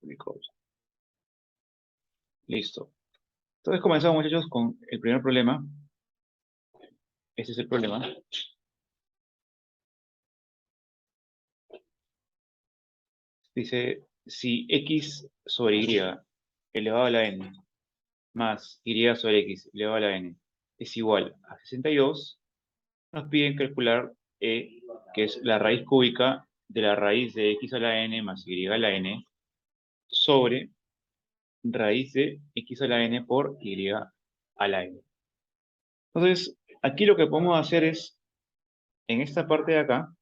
semicolon. Listo. Entonces comenzamos, muchachos, con el primer problema. Este es el problema. Dice, si x sobre y elevado a la n más y sobre x elevado a la n es igual a 62, nos piden calcular e, que es la raíz cúbica de la raíz de x a la n más y a la n sobre raíz de x a la n por y a la n. Entonces, aquí lo que podemos hacer es, en esta parte de acá,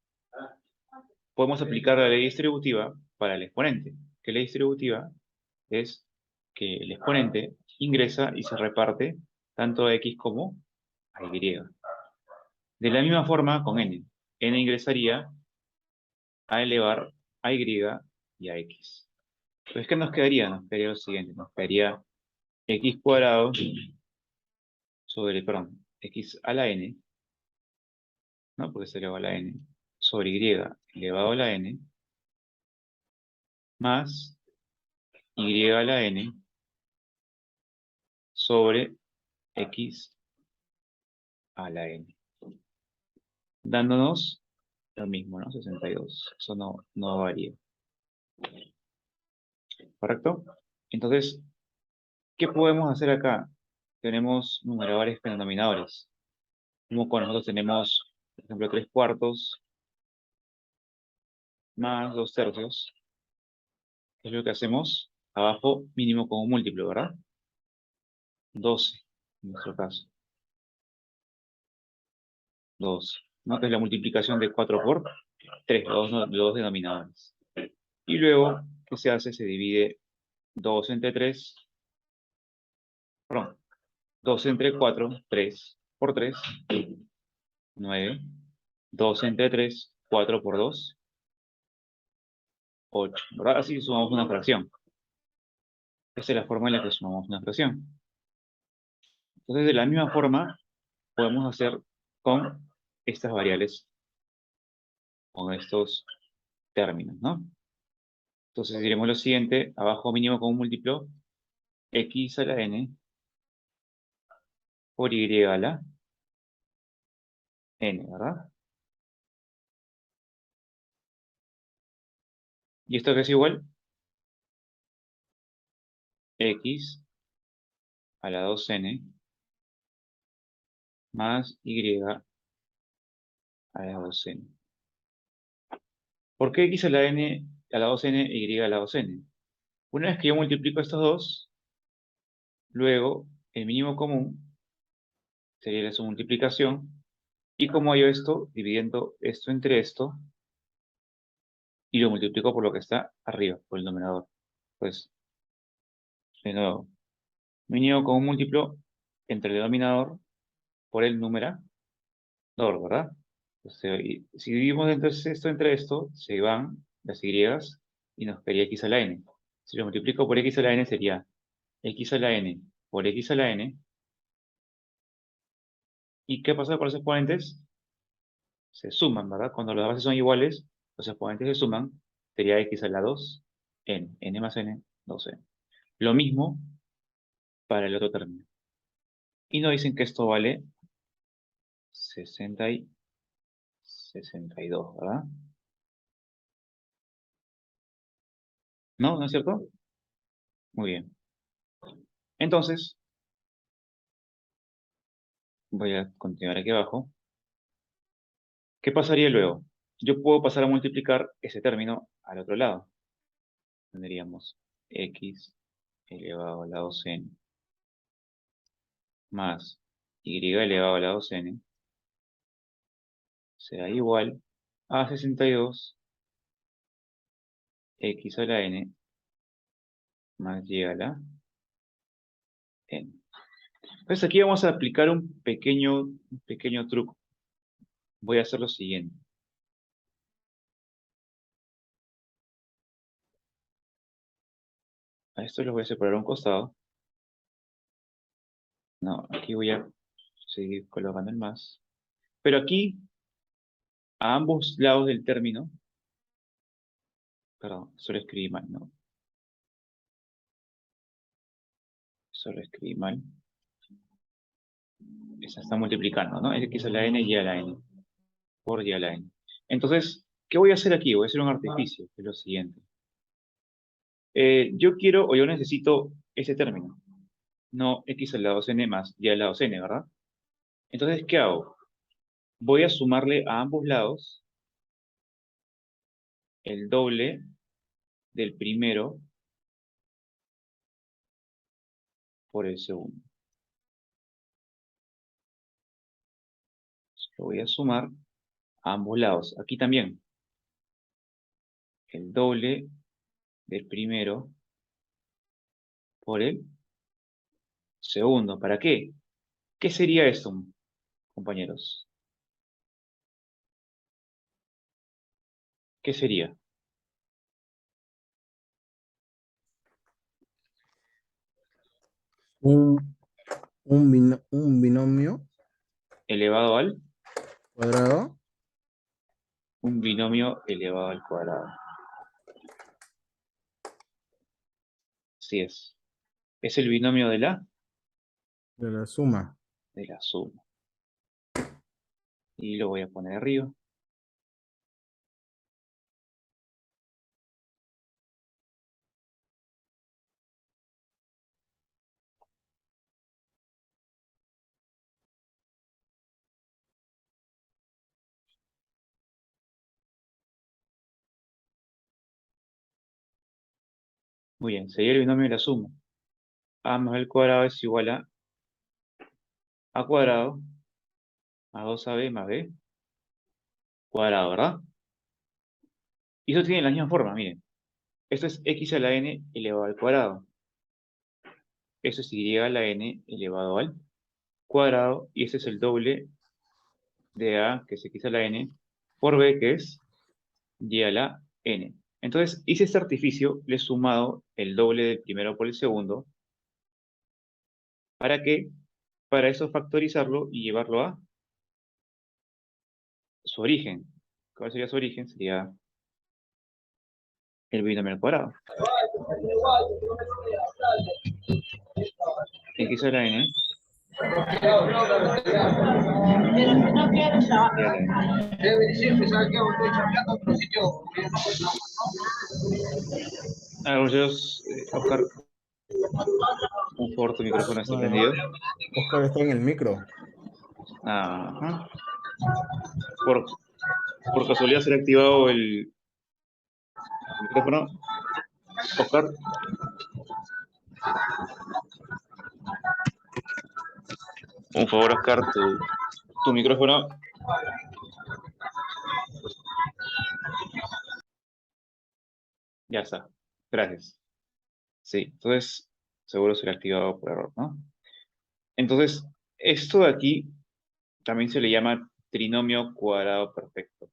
podemos aplicar la ley distributiva para el exponente. ¿Qué ley distributiva? Es que el exponente ingresa y se reparte tanto a x como a y. De la misma forma con n. N ingresaría a elevar a y y a x. Entonces, ¿qué nos quedaría? Nos quedaría lo siguiente. Nos quedaría x cuadrado sobre, perdón, x a la n, ¿no? Porque se eleva a la n, sobre y elevado a la n, más y a la n sobre x a la n. Dándonos lo mismo, ¿no? 62. Eso no varía. ¿Correcto? Entonces, ¿qué podemos hacer acá? Tenemos numeradores con denominadores. Como cuando nosotros tenemos, por ejemplo, 3 cuartos más 2 tercios. ¿Qué es lo que hacemos? Abajo, mínimo como múltiplo, ¿verdad? 12, en nuestro caso. 12. ¿No? Que es la multiplicación de 4 por 3, los dos denominadores. Y luego, ¿qué se hace? Se divide 2 entre 3, perdón, 2 entre 4, 3 por 3, 9. 2 entre 3, 4 por 2, 8. ¿Verdad? Así sumamos una fracción. Esa es la forma en la que sumamos una fracción. Entonces, de la misma forma, podemos hacer con estas variables, con estos términos, ¿no? Entonces, diremos lo siguiente, abajo mínimo como múltiplo, x a la n por y a la n, ¿verdad? ¿Y esto qué es igual? X a la 2n más y a la 2n. ¿Por qué x a la n a la 2n y a la 2n? Una vez que yo multiplico estos dos, luego el mínimo común sería su multiplicación. Y como hallo esto, dividiendo esto entre esto, y lo multiplico por lo que está arriba, por el numerador. Pues, de nuevo, mínimo común múltiplo entre el denominador por el numerador, ¿verdad? Entonces, si dividimos entonces esto entre esto, se van las y y nos quedaría x a la n. Si lo multiplico por x a la n sería x a la n por x a la n. ¿Y qué pasa con los exponentes? Se suman, ¿verdad? Cuando las bases son iguales, los exponentes se suman, sería x a la 2, n más n, 2n. Lo mismo para el otro término. Y nos dicen que esto vale 60 y 62, ¿verdad? ¿No? ¿No es cierto? Muy bien. Entonces, voy a continuar aquí abajo. ¿Qué pasaría luego? Yo puedo pasar a multiplicar ese término al otro lado. Tendríamos x elevado a la 2n más y elevado a la 2n será igual a 62 x a la n más y a la n. Entonces aquí vamos a aplicar un pequeño truco. Voy a hacer lo siguiente. A esto lo voy a separar a un costado. No, aquí voy a seguir colocando el más. Pero aquí, a ambos lados del término, perdón, solo escribí mal, ¿no? Solo escribí mal. Esa está multiplicando, ¿no? X a la n, y a la n. Por y a la n. Entonces, ¿qué voy a hacer aquí? Voy a hacer un artificio, que es lo siguiente. Yo quiero, o yo necesito ese término. No x a la 2n más y a la 2n, ¿verdad? Entonces, ¿qué hago? Voy a sumarle a ambos lados el doble del primero por el segundo. Lo voy a sumar a ambos lados. Aquí también. El doble del primero por el segundo. ¿Para qué? ¿Qué sería esto, compañeros? ¿Qué sería? Un, un binomio Elevado al, cuadrado. un binomio elevado al cuadrado. Así es. Es el binomio De la suma. de la suma. Y lo voy a poner arriba. Muy bien, sería el binomio de la suma. A más b al cuadrado es igual a cuadrado más 2ab más b cuadrado, ¿verdad? Y eso tiene la misma forma, miren. Esto es x a la n elevado al cuadrado. Esto es y a la n elevado al cuadrado. Y este es el doble de a, que es x a la n, por b, que es y a la n. Entonces, hice este artificio, le he sumado el doble del primero por el segundo. ¿Para qué? Para eso factorizarlo y llevarlo a su origen. ¿Cuál sería su origen? Sería el binomio al cuadrado. X a la n y a la n. A ver, muchachos, Oscar, un favor, tu micrófono está Bueno, prendido. Oscar está en el micro. Ajá. Por, por casualidad se le ha activado el micrófono. Oscar, un favor, Oscar, tu micrófono. Ya está. Gracias. Sí, entonces seguro se le ha activado por error, ¿no? Entonces, esto de aquí también se le llama trinomio cuadrado perfecto.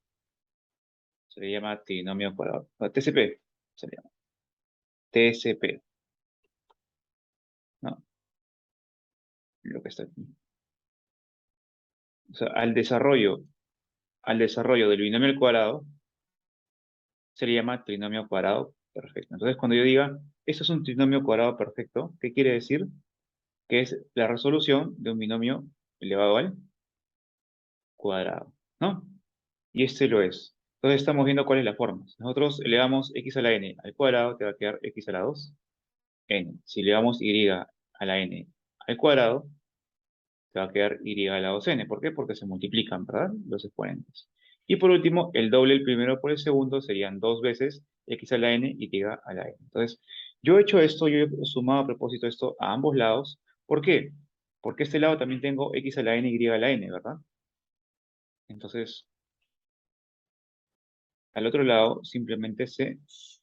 Se le llama trinomio cuadrado. TCP se le llama. TCP, ¿no? Lo que está aquí. O sea, al desarrollo del binomio al cuadrado se le llama trinomio cuadrado perfecto. Entonces, cuando yo diga, esto es un trinomio cuadrado perfecto, ¿qué quiere decir? Que es la resolución de un binomio elevado al cuadrado, ¿no? Y este lo es. Entonces estamos viendo cuál es la forma. Si nosotros elevamos x a la n al cuadrado, te va a quedar x a la 2 n. Si elevamos y a la n al cuadrado, te va a quedar y a la 2n. ¿Por qué? Porque se multiplican, ¿verdad? Los exponentes. Y por último, el doble del primero por el segundo serían dos veces x a la n y a la n. Entonces, yo he hecho esto, yo he sumado a propósito esto a ambos lados. ¿Por qué? Porque este lado también tengo x a la n y a la n, ¿verdad? Entonces, al otro lado simplemente se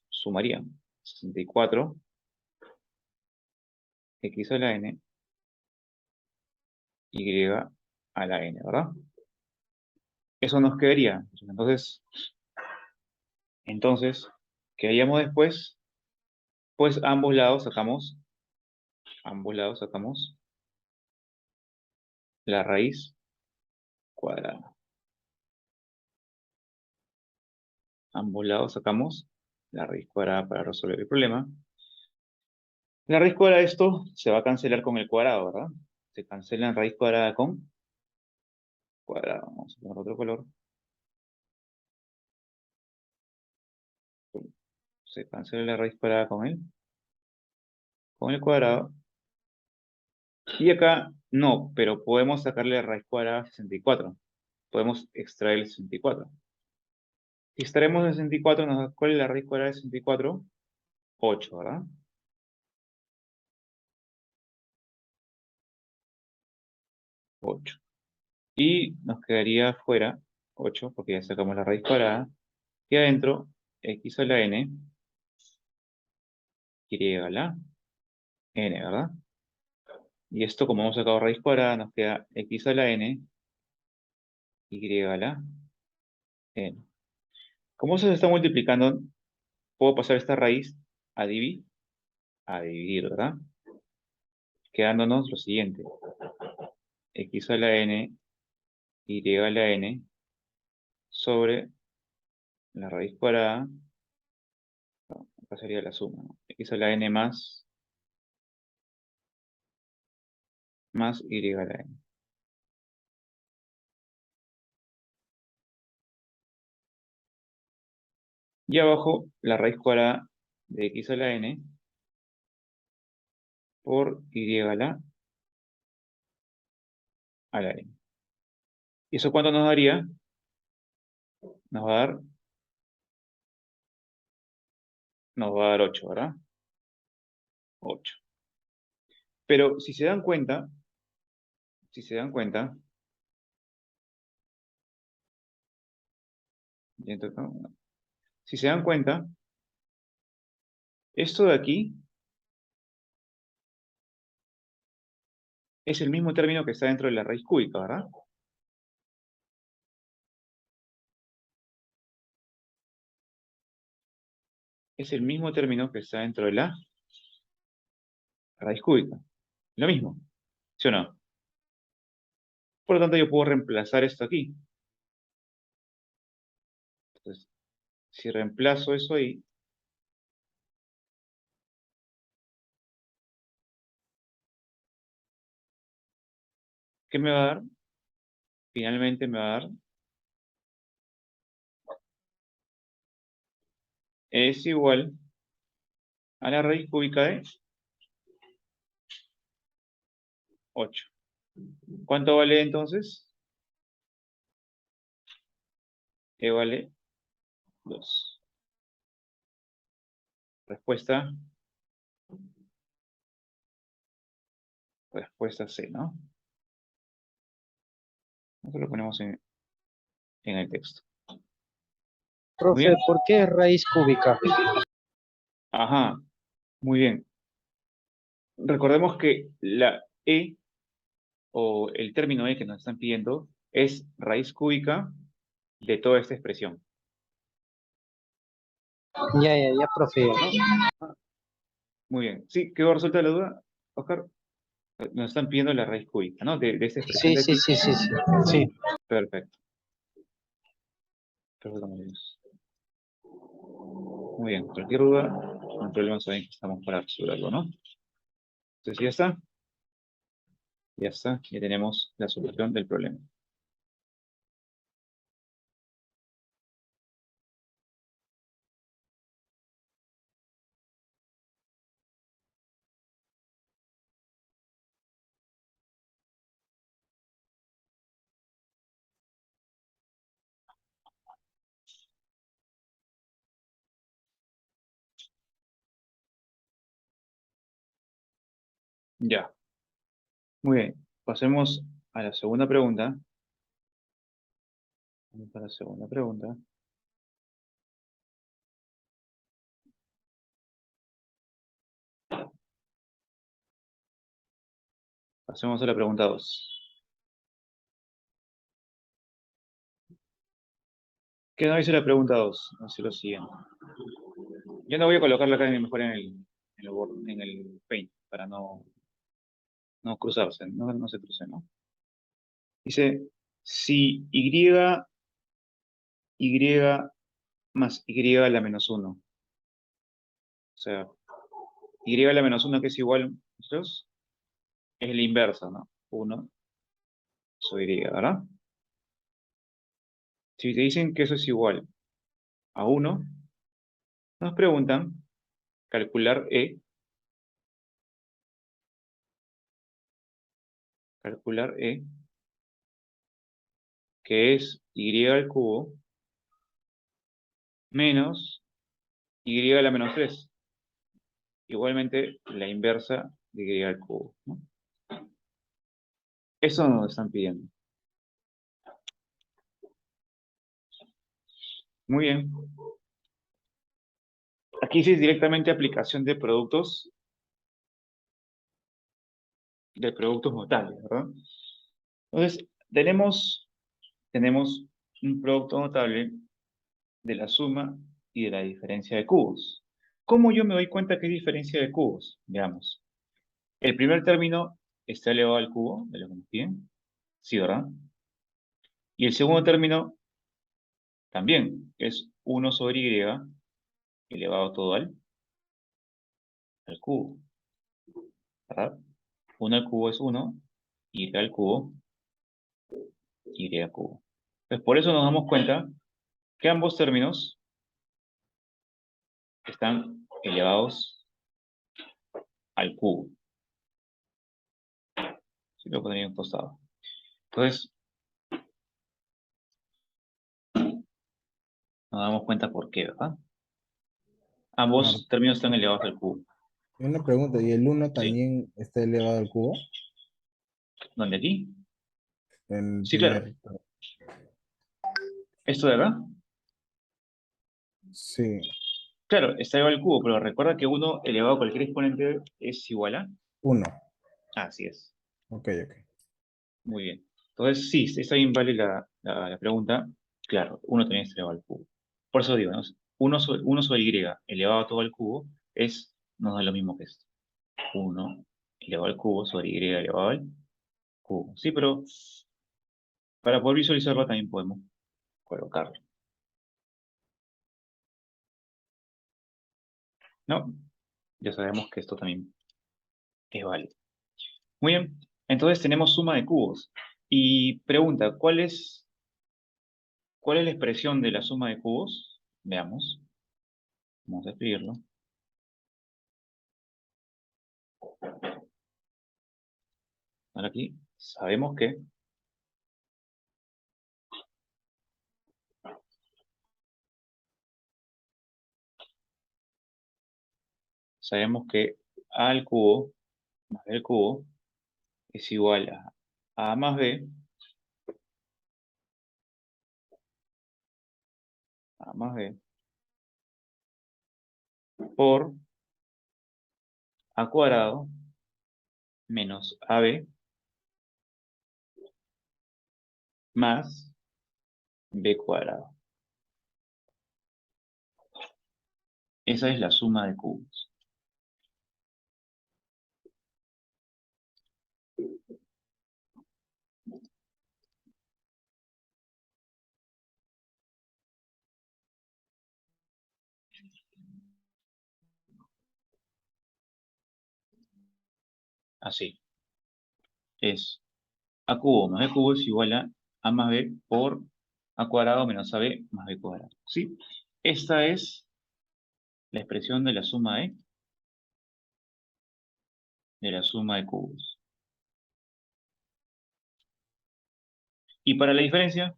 sumarían 64 x a la n y a la n, ¿verdad? Eso nos quedaría. Entonces, ¿qué haríamos después? Pues ambos lados sacamos la raíz cuadrada. Ambos lados sacamos la raíz cuadrada para resolver el problema. La raíz cuadrada de esto se va a cancelar con el cuadrado, ¿verdad? Se cancela en raíz cuadrada con cuadrado. Vamos a poner otro color. Se cancela la raíz cuadrada con el cuadrado. Y acá no, pero podemos sacarle la raíz cuadrada a 64. Podemos extraer el 64. Si extraemos el 64, ¿cuál es la raíz cuadrada de 64? 8, ¿verdad? 8. Y nos quedaría fuera 8, porque ya sacamos la raíz cuadrada. Y adentro, x a la n, y a la n, ¿verdad? Y esto, como hemos sacado raíz cuadrada, nos queda x a la n, y a la n. Como eso se está multiplicando, puedo pasar esta raíz a dividir, ¿verdad? Quedándonos lo siguiente. X a la n, y a la n, sobre la raíz cuadrada, acá sería la suma, ¿no? X a la n más y a la n. Y abajo, la raíz cuadrada de x a la n por y a la n. ¿Y eso cuánto nos daría? Nos va a dar, nos va a dar 8, ¿verdad? 8. Pero si se dan cuenta, si se dan cuenta, si se dan cuenta, esto de aquí es el mismo término que está dentro de la raíz cúbica, ¿verdad? Es el mismo término que está dentro de la raíz cúbica. Lo mismo, ¿sí o no? Por lo tanto, yo puedo reemplazar esto aquí. Entonces, si reemplazo eso ahí, ¿qué me va a dar? Finalmente me va a dar, es igual a la raíz cúbica de 8. ¿Cuánto vale entonces? E vale 2. Respuesta, respuesta C, ¿no? Eso lo ponemos en el texto. Muy Profe, bien. ¿por qué raíz cúbica? Ajá, muy bien. Recordemos que la E o el término E que nos están pidiendo es raíz cúbica de toda esta expresión. Ya, profe. Muy bien. ¿Sí? ¿Quedó resuelta la duda, Oscar? Nos están pidiendo la raíz cúbica, ¿no? De esta expresión Sí, de sí, aquí. sí, sí, sí. Sí. Perfecto. Perfecto, muy bien. Muy bien. Cualquier duda, no hay problema, saben que estamos para resolverlo, ¿no? Entonces, ya está. Ya está. Ya tenemos la solución del problema. Ya. Muy bien. Pasemos a la segunda pregunta. Vamos a la segunda pregunta. Pasemos a la pregunta 2. ¿Qué nos dice la pregunta 2? Dice lo siguiente. Yo no voy a colocarla acá mejor en el Paint para no cruzarse, no se cruce, ¿no? Dice, si y más y a la menos 1, o sea, y a la menos 1 que es igual a 2 es la inversa, ¿no? 1 sobre y, ¿verdad? Si te dicen que eso es igual a 1, nos preguntan calcular que es y al cubo menos y a la menos 3. Igualmente la inversa de y al cubo, ¿no? Eso nos están pidiendo. Muy bien. Aquí sí es directamente aplicación de productos notables, ¿verdad? Entonces, tenemos un producto notable de la suma y de la diferencia de cubos. ¿Cómo yo me doy cuenta que es diferencia de cubos? Veamos. El primer término está elevado al cubo, de lo que nos piden. Sí, ¿verdad? Y el segundo término también es 1 sobre y elevado todo al cubo, ¿verdad? 1 al cubo es 1, y al cubo, y al cubo. Entonces, por eso nos damos cuenta que ambos términos están elevados al cubo. Si lo pondría en un costado. Entonces, nos damos cuenta por qué, ¿verdad? Claro. Ambos términos están elevados al cubo. Y una pregunta, ¿y el uno ¿Sí? también está elevado al cubo? ¿Dónde aquí? El Sí, claro. primer. ¿Esto de acá? Sí, Claro, está elevado al cubo, pero recuerda que 1 elevado a cualquier exponente es igual a... uno. Así es. Ok, ok. Muy bien. Entonces, sí, está bien, vale la pregunta. Claro, 1 también está elevado al cubo. Por eso digo, ¿no? 1 sobre y elevado todo al cubo nos da lo mismo que esto. 1 elevado al cubo sobre y elevado al cubo. Sí, pero para poder visualizarlo también podemos colocarlo. ¿No? Ya sabemos que esto también es válido. Muy bien. Entonces tenemos suma de cubos. Y pregunta, ¿cuál es la expresión de la suma de cubos? Veamos. Vamos a escribirlo. Ahora aquí sabemos que a al cubo más b al cubo es igual a más b, a más b por a cuadrado menos ab más b cuadrado. Esa es la suma de cubos. Así. Es a cubo más b cubo es igual a más b por a cuadrado menos ab más b cuadrado. ¿Sí? Esta es la expresión de la suma de cubos. Y para la diferencia,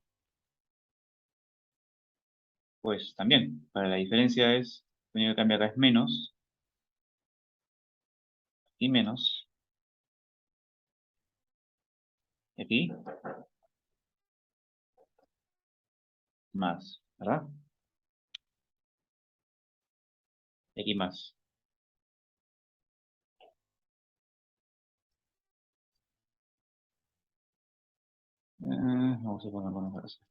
pues también. Para la diferencia lo único que cambia acá es menos y menos. Y aquí, más, ¿verdad? Y aquí más. Vamos a ponerlo más fácil.